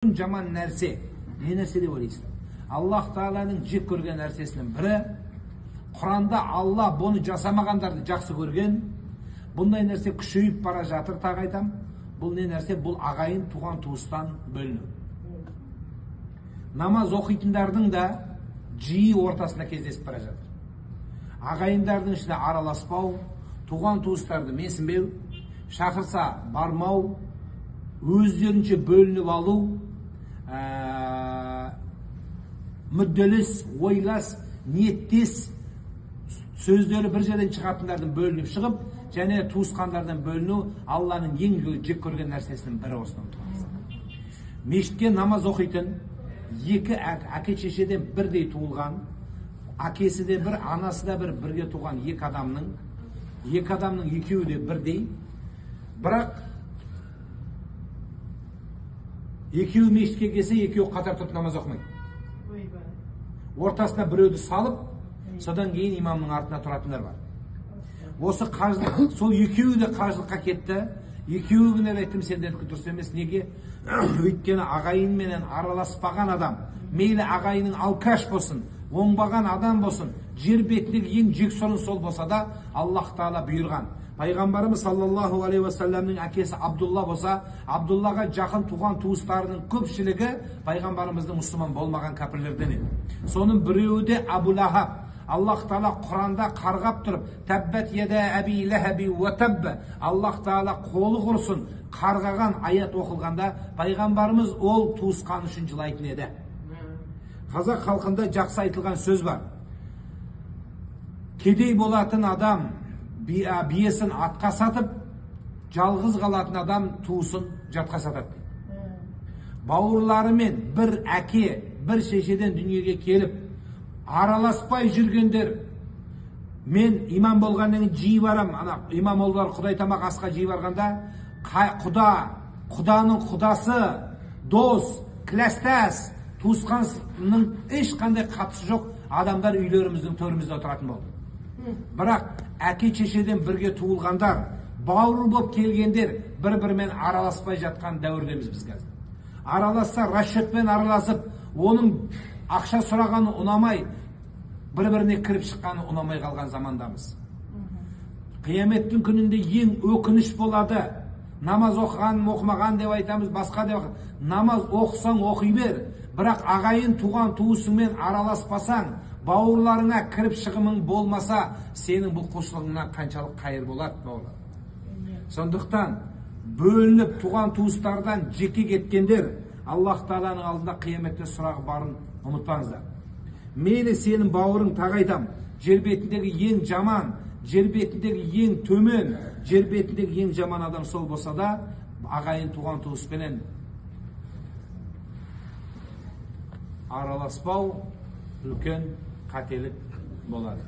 Жаман нәрсе. Не нәрсе деп ойлайсыздар? Аллах Тағаланың жек көрген нәрсесінің бірі, Құранда Алла бұны жасамағандарды жақсы көрген. Бұндай нәрсе күшейіп бара жатыр, тағы айтам. Бұл не нәрсе? Бұл ағайын, туған туыстан бөліну. Намаз оқитындардың да жиі ортасында кездесіп бара жатыр. Ағайындардың ішінде араласпау, туған туыстарды менсінбеу, шақырса бармау, өздерінше бөлініп алу, мүдделес, ойлас, ниеттес сөздері бір жерден шығатындардан бөлініп шығып, және туысқандардан бөліну Алланың ең жек көрген нәрсесінің бірі осыдан туады. Мешітке намаз оқитын екі әке шешеден бірдей туылған, әкесі де бір, анасы да бір, бірге туған екі адамның екеуі де бірдей, бірақ екеуі мешітке келсе, екеуі қатар тұрып намаз оқымайды. Ортасына біреуді салып, содан кейін имамның артына тұратындар бар. Осы қажылық, сол екеуі де қажылыққа кетті. Екеуіне айттым, сендердікі дұрыс емес. Неге? Өйткені ағайынменен араласпаған адам, мейлі ағайының алкаш болсын, оңбаған адам болсын, жер бетіндегі ең жексұрын сол болса да, Аллах Тағала бұйырған. Пайғамбарымыз саллаллаху алейхи уассаламның әкесі Абдулла болса, Абдуллаға жақын туған туыстарының көпшілігі пайғамбарымыздың мұсылман болмаған кәпірлерден еді. Соның біреуі де Абу Лахаб. Аллах Тағала Құранда қарғап тұрып, тәббәт еда әби ләхәби уә тәббә. Аллах Тағала қолы құрсын қарғаған аят оқылғанда, пайғамбарымыз ол туысқан үшін жылайтын еді. Қазақ халқында жақсы айтылған сөз бар. Кедей болатын адам биесін атқа сатып, жалғыз қалатын адам туысын жатқа сатады. Бауырларымен бір әке, бір шешеден дүниеге келіп, араласпай жүргендер, мен имам болғаннан жиі барам, имам олар Құдай тамақ асқа жиі барғанда, Құданың құдасы, дос, кластас, туысқанның ешқандай қатысы жоқ адамдар үйлеріміздің төрімізде отыратын болды. Бірақ әке шешеден бірге туылғандар, бауыр болып келгендер бір-бірімен араласпай жатқан дәуірдеміз біз қазір. Араласса, расчетпен араласып, оның ақша сұрағаны ұнамай, бір-біріне кіріп шыққаны ұнамай қалған замандамыз. Қияметтің күнінде ең өкініш болады. Намаз оқыған, оқымаған деп айтамыз, басқа деп. Намаз оқысаң оқи бер, бірақ ағайын туған туысыңмен араласпасаң, бауырларыңа кіріп шығымың болмаса, сенің бұл құлшылығыңнан қаншалық қайыр болады, бауырлар. Сондықтан бөлініп туған туыстардан жеке кеткендер, Аллах Тағаланың алдында қияметте сұрағы барын ұмытпаңыздар. Мейлі сенің бауырың, тағы айтам, жер бетіндегі ең жаман, жер бетіндегі ең төмен, жер бетіндегі ең жаман адам сол болса да, ағайын туған туыспенен араласпау үлкен қателік болады.